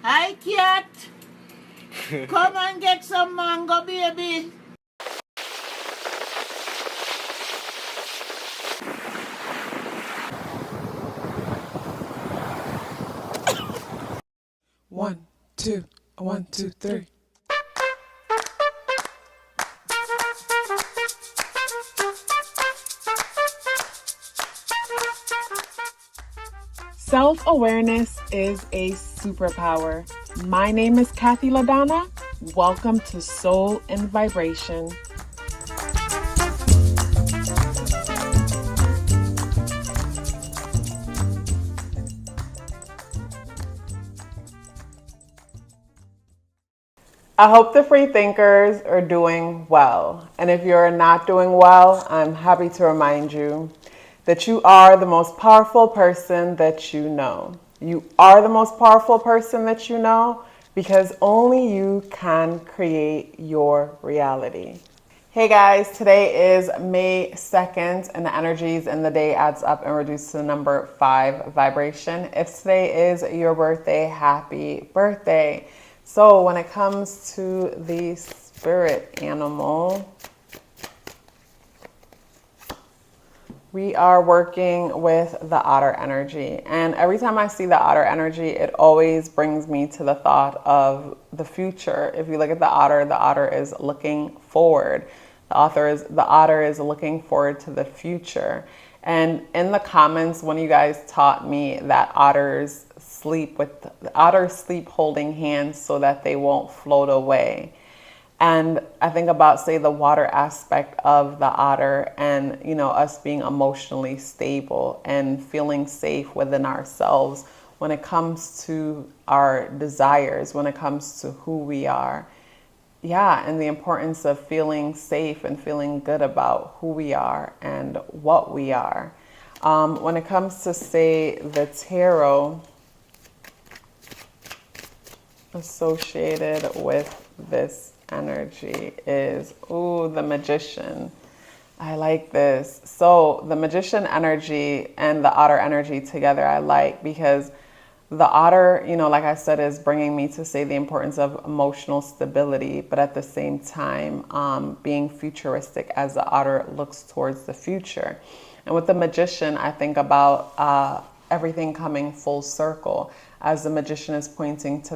Hi, cat. Come and get some mango, baby. One, two, 1, 2, 3. Self-awareness is a superpower. My name is KathyLaDonna. Welcome to Soul and Vibration. I hope the free thinkers are doing well. And if you're not doing well, I'm happy to remind you that you are the most powerful person that you know. You are the most powerful person that you know because only you can create your reality. Hey guys, today is May 2nd and the energies in the day adds up and reduced to the number 5 vibration. If today is your birthday, happy birthday. So when it comes to the spirit animal, we are working with the otter energy. And every time I see the otter energy, it always brings me to the thought of the future. If you look at the otter is looking forward. The otter is looking forward to the future. And in the comments, one of you guys taught me that otters sleep holding hands so that they won't float away. And I think about, say, the water aspect of the otter and, us being emotionally stable and feeling safe within ourselves when it comes to our desires, when it comes to who we are. Yeah, and the importance of feeling safe and feeling good about who we are and what we are. When it comes to, say, the tarot associated with this energy is, the magician. I like this. So the magician energy and the otter energy together I like because the otter, like I said, is bringing me to say the importance of emotional stability, but at the same time, being futuristic as the otter looks towards the future. And with the magician, I think about everything coming full circle as the magician is pointing to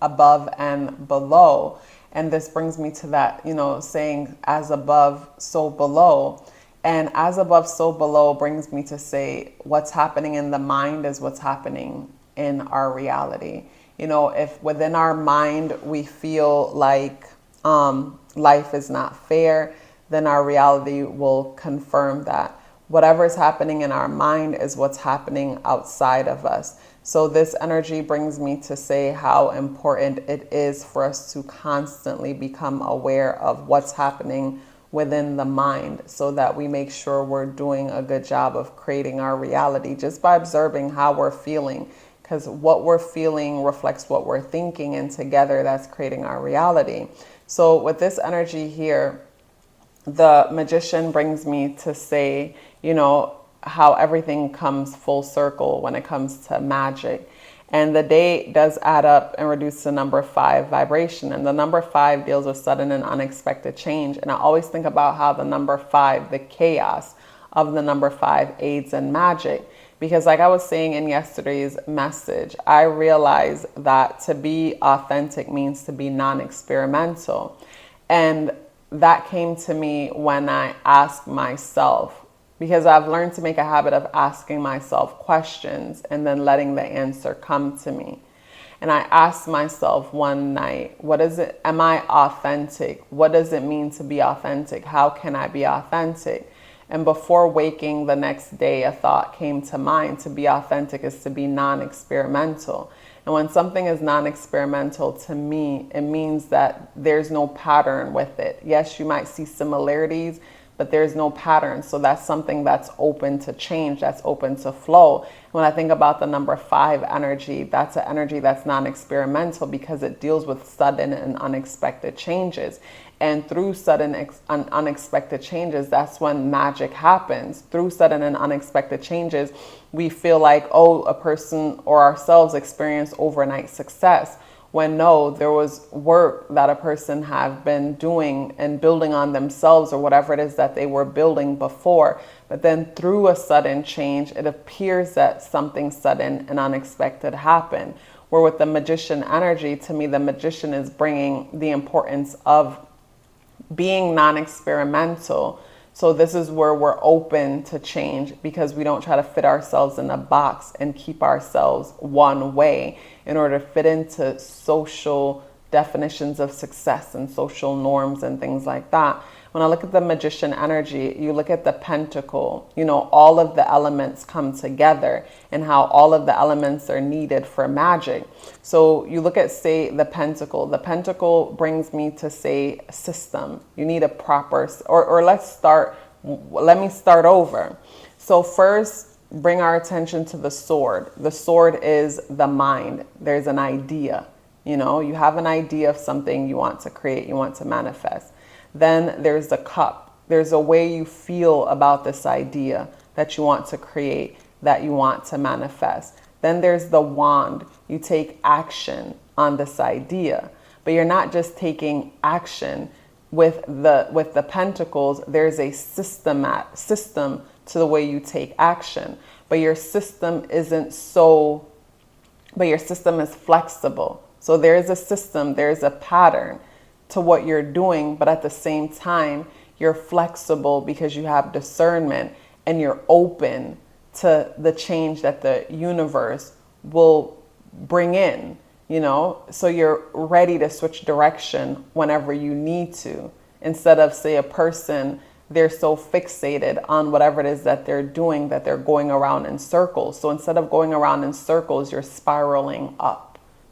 above and below. And this brings me to that, saying as above, so below. And as above, so below brings me to say what's happening in the mind is what's happening in our reality. If within our mind we feel like life is not fair, then our reality will confirm that. Whatever is happening in our mind is what's happening outside of us. So this energy brings me to say how important it is for us to constantly become aware of what's happening within the mind so that we make sure we're doing a good job of creating our reality just by observing how we're feeling, because what we're feeling reflects what we're thinking, and together that's creating our reality. So with this energy here, the magician brings me to say, how everything comes full circle when it comes to magic. And the day does add up and reduce to number 5 vibration. And the number 5 deals with sudden and unexpected change. And I always think about how the number 5, the chaos of the number 5 aids in magic. Because like I was saying in yesterday's message, I realized that to be authentic means to be non-experimental. And that came to me when I asked myself, because I've learned to make a habit of asking myself questions and then letting the answer come to me. And I asked myself one night, am I authentic? What does it mean to be authentic? How can I be authentic? And before waking the next day, a thought came to mind. To be authentic is to be non-experimental. And when something is non-experimental, to me, it means that there's no pattern with it. Yes, you might see similarities, but there's no pattern. So that's something that's open to change, that's open to flow. When I think about the number 5 energy, that's an energy that's non-experimental because it deals with sudden and unexpected changes. And through sudden and unexpected changes, that's when magic happens. Through sudden and unexpected changes, we feel like, oh, a person or ourselves experience overnight success. When no, there was work that a person have been doing and building on themselves or whatever it is that they were building before. But then through a sudden change, it appears that something sudden and unexpected happened. Where with the magician energy, to me, the magician is bringing the importance of being non-experimental. So this is where we're open to change because we don't try to fit ourselves in a box and keep ourselves one way in order to fit into social definitions of success and social norms and things like that. When I look at the magician energy, you look at the pentacle, you know, all of the elements come together and how all of the elements are needed for magic. So you look at, say, the pentacle. The pentacle brings me to, say, system. You need a proper, or let me start over. So first, bring our attention to the sword. The sword is the mind. There's an idea. You know, you have an idea of something you want to create, you want to manifest. Then there's the cup. There's a way you feel about this idea that you want to create, that you want to manifest. Then there's the wand. You take action on this idea, but you're not just taking action. With the pentacles, there's a system to the way you take action, but your system is flexible. So there's a system, there's a pattern to what you're doing, but at the same time, you're flexible because you have discernment and you're open to the change that the universe will bring in, you know? So you're ready to switch direction whenever you need to, instead of, say, a person, they're so fixated on whatever it is that they're doing that they're going around in circles. So instead of going around in circles, you're spiraling up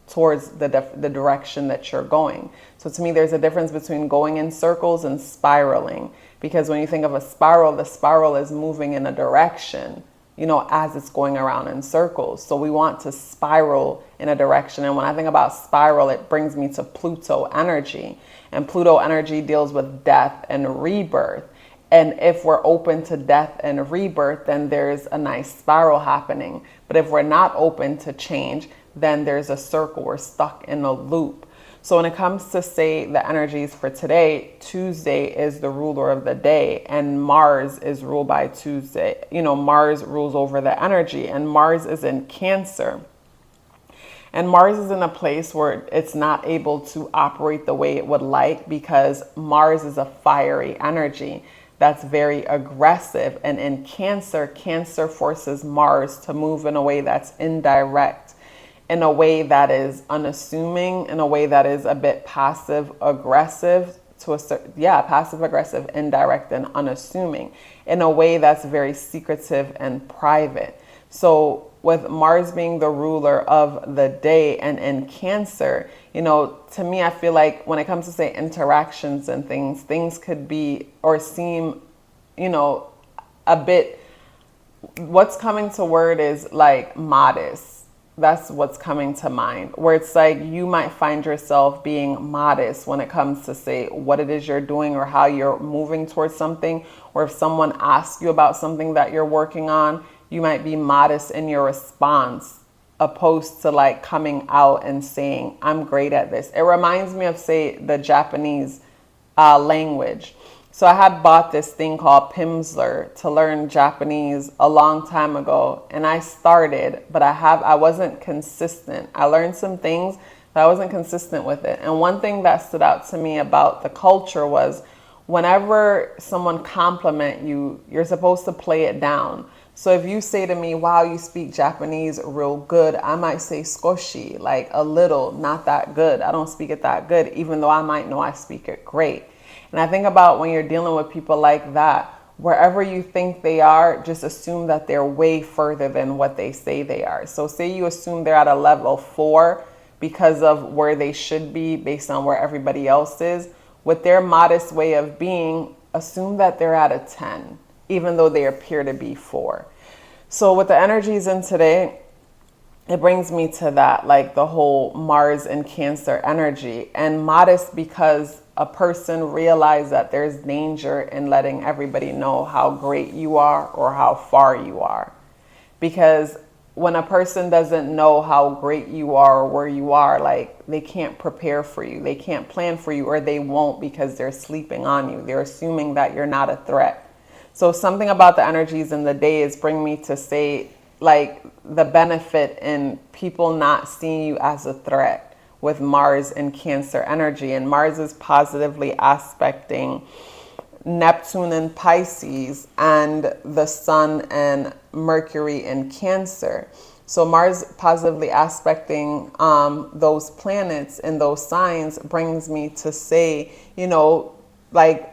towards the direction that you're going. So to me, there's a difference between going in circles and spiraling, because when you think of a spiral, the spiral is moving in a direction, you know, as it's going around in circles. So we want to spiral in a direction. And when I think about spiral, it brings me to Pluto energy, and Pluto energy deals with death and rebirth. And if we're open to death and rebirth, then there's a nice spiral happening. But if we're not open to change, then there's a circle. We're stuck in a loop. So when it comes to, say, the energies for today, Tuesday is the ruler of the day, and Mars is ruled by Tuesday. You know, Mars rules over the energy, and Mars is in Cancer. And Mars is in a place where it's not able to operate the way it would like, because Mars is a fiery energy that's very aggressive. And in Cancer, Cancer forces Mars to move in a way that's indirect, in a way that is unassuming, in a way that is a bit passive aggressive passive aggressive, indirect, and unassuming, in a way that's very secretive and private. So with Mars being the ruler of the day and in Cancer, you know, to me, I feel like when it comes to, say, interactions and things could be or seem, you know, a bit, what's coming to word is like modest. That's what's coming to mind, where it's like you might find yourself being modest when it comes to, say, what it is you're doing or how you're moving towards something. Or if someone asks you about something that you're working on, you might be modest in your response, opposed to like coming out and saying, I'm great at this. It reminds me of, say, the Japanese language. So I had bought this thing called Pimsleur to learn Japanese a long time ago, and I started, but I wasn't consistent. I learned some things, but I wasn't consistent with it. And one thing that stood out to me about the culture was whenever someone compliment you, you're supposed to play it down. So if you say to me, wow, you speak Japanese real good, I might say skoshi, like a little, not that good. I don't speak it that good, even though I might know I speak it great. And I think about when you're dealing with people like that, wherever you think they are, just assume that they're way further than what they say they are. So say you assume they're at a level 4 because of where they should be based on where everybody else is. With their modest way of being, assume that they're at a 10, even though they appear to be 4. So with the energies in today, it brings me to that, like the whole Mars and Cancer energy. And modest because a person realized that there's danger in letting everybody know how great you are or how far you are. Because when a person doesn't know how great you are or where you are, like they can't prepare for you, they can't plan for you, or they won't because they're sleeping on you. They're assuming that you're not a threat. So something about the energies in the day is bring me to say, like, the benefit in people not seeing you as a threat with Mars and Cancer energy. And Mars is positively aspecting Neptune in Pisces and the Sun and Mercury in Cancer. So Mars positively aspecting those planets in those signs brings me to say, you know, like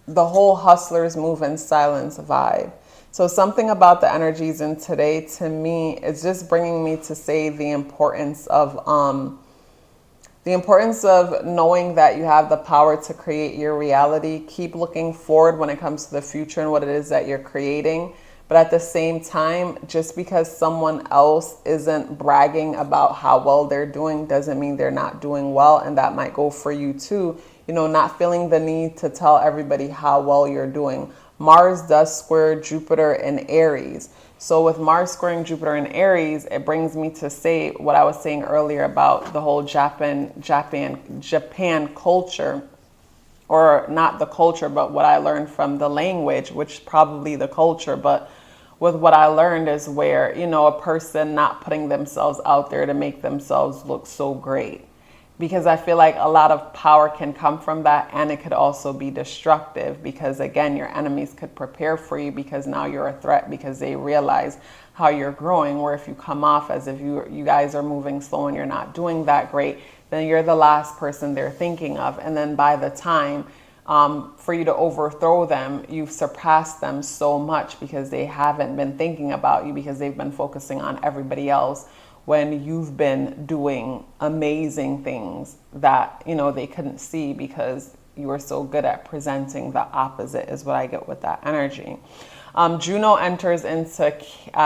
the whole hustlers move in silence vibe. So something about the energies in today to me is just bringing me to say the importance of knowing that you have the power to create your reality. Keep looking forward when it comes to the future and what it is that you're creating. But at the same time, just because someone else isn't bragging about how well they're doing doesn't mean they're not doing well. And that might go for you too. You know, not feeling the need to tell everybody how well you're doing. Mars does square Jupiter in Aries. So with Mars squaring Jupiter in Aries, it brings me to say what I was saying earlier about the whole Japan culture, or not the culture, but what I learned from the language, which is probably the culture. But with what I learned is where, you know, a person not putting themselves out there to make themselves look so great. Because I feel like a lot of power can come from that, and it could also be destructive because, again, your enemies could prepare for you because now you're a threat because they realize how you're growing. Where if you come off as if you guys are moving slow and you're not doing that great, then you're the last person they're thinking of. And then by the time for you to overthrow them, you've surpassed them so much because they haven't been thinking about you because they've been focusing on everybody else, when you've been doing amazing things that, you know, they couldn't see because you were so good at presenting the opposite, is what I get with that energy. Juno enters into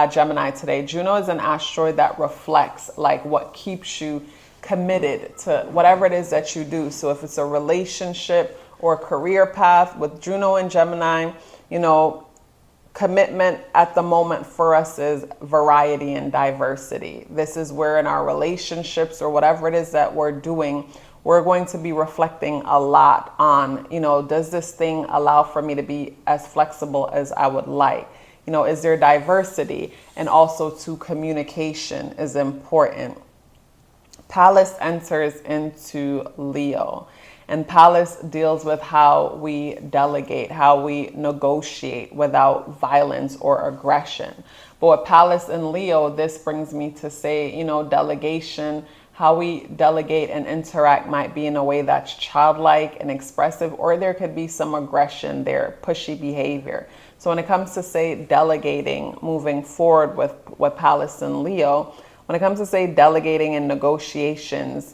Gemini today. Juno is an asteroid that reflects like what keeps you committed to whatever it is that you do. So if it's a relationship or career path with Juno and Gemini, you know, commitment at the moment for us is variety and diversity. This is where in our relationships or whatever it is that we're doing, we're going to be reflecting a lot on, you know, does this thing allow for me to be as flexible as I would like? You know, is there diversity? And also to communication is important. Pallas enters into Leo. And Pallas deals with how we delegate, how we negotiate without violence or aggression. But with Pallas and Leo, this brings me to say, you know, delegation, how we delegate and interact might be in a way that's childlike and expressive, or there could be some aggression there, pushy behavior. So when it comes to, say, delegating, moving forward with Pallas and Leo, when it comes to, say, delegating and negotiations,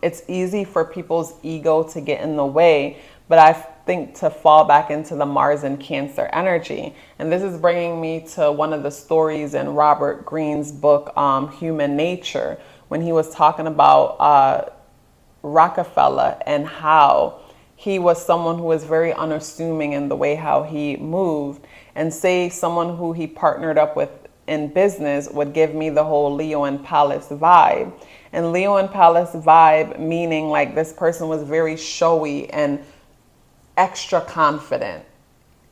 it's easy for people's ego to get in the way, but I think to fall back into the Mars and Cancer energy. And this is bringing me to one of the stories in Robert Greene's book, Human Nature, when he was talking about Rockefeller and how he was someone who was very unassuming in the way how he moved. And say someone who he partnered up with in business would give me the whole Leo and Pallas vibe. And Leo and Pallas vibe, meaning like this person was very showy and extra confident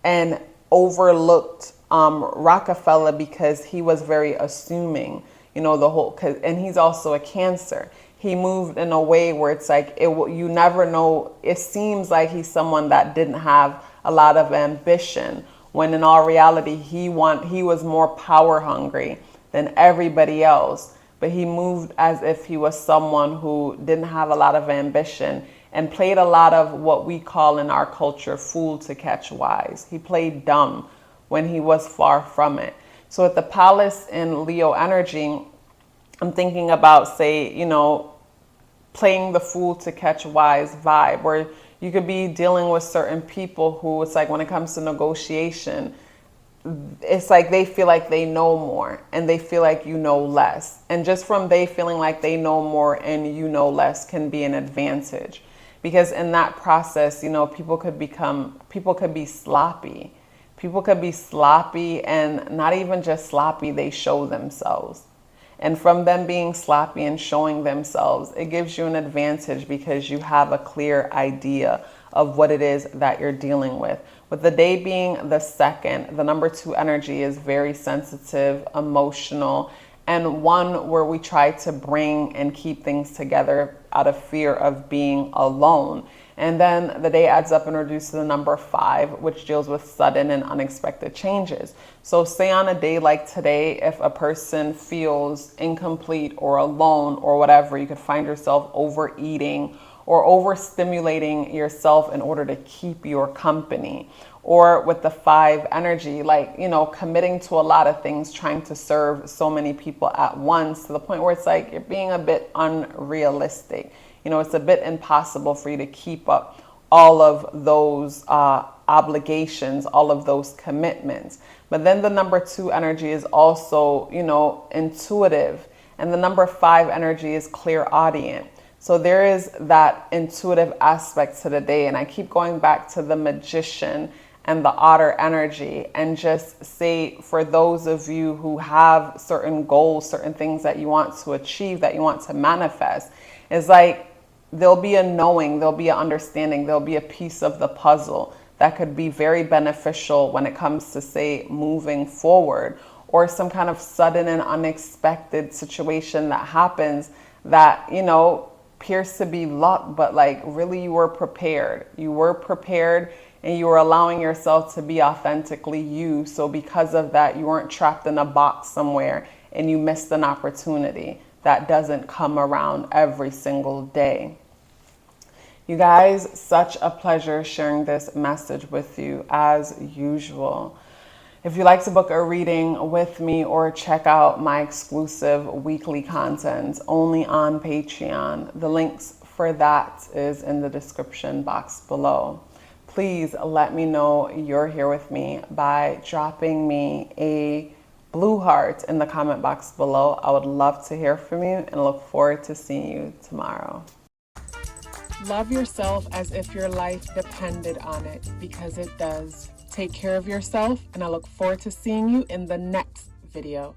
and overlooked Rockefeller because he was very assuming, you know, the whole, and he's also a Cancer. He moved in a way where it's like, you never know. It seems like he's someone that didn't have a lot of ambition, when in all reality, he was more power hungry than everybody else. But he moved as if he was someone who didn't have a lot of ambition and played a lot of what we call in our culture fool to catch wise. He played dumb when he was far from it. So at the Pallas in Leo energy, I'm thinking about, say, you know, playing the fool to catch wise vibe, where You could be dealing with certain people who it's like when it comes to negotiation, it's like they feel like they know more and they feel like you know less. And just from they feeling like they know more and you know less can be an advantage. Because in that process, you know, people could be sloppy. People could be sloppy, and not even just sloppy, they show themselves. And from them being sloppy and showing themselves, it gives you an advantage because you have a clear idea of what it is that you're dealing with. With the day being the 2nd, the number 2 energy is very sensitive, emotional, and one where we try to bring and keep things together out of fear of being alone. And then the day adds up and reduces to the number 5, which deals with sudden and unexpected changes. So say on a day like today, if a person feels incomplete or alone or whatever, you could find yourself overeating or overstimulating yourself in order to keep your company. Or with the 5 energy, like, you know, committing to a lot of things, trying to serve so many people at once to the point where it's like you're being a bit unrealistic. You know, it's a bit impossible for you to keep up all of those obligations, all of those commitments. But then the number 2 energy is also, you know, intuitive. And the number 5 energy is clairaudient. So there is that intuitive aspect to the day. And I keep going back to the Magician and the Otter energy, and just say, for those of you who have certain goals, certain things that you want to achieve, that you want to manifest, is like there'll be a knowing, there'll be an understanding, there'll be a piece of the puzzle that could be very beneficial when it comes to, say, moving forward, or some kind of sudden and unexpected situation that happens that, you know, appears to be luck, but like really you were prepared. You were prepared and you were allowing yourself to be authentically you. So because of that, you weren't trapped in a box somewhere and you missed an opportunity. That doesn't come around every single day. You guys, such a pleasure sharing this message with you as usual. If you'd like to book a reading with me or check out my exclusive weekly content only on Patreon, the links for that is in the description box below. Please let me know you're here with me by dropping me a blue heart in the comment box below. I would love to hear from you and look forward to seeing you tomorrow. Love yourself as if your life depended on it, because it does. Take care of yourself, and I look forward to seeing you in the next video.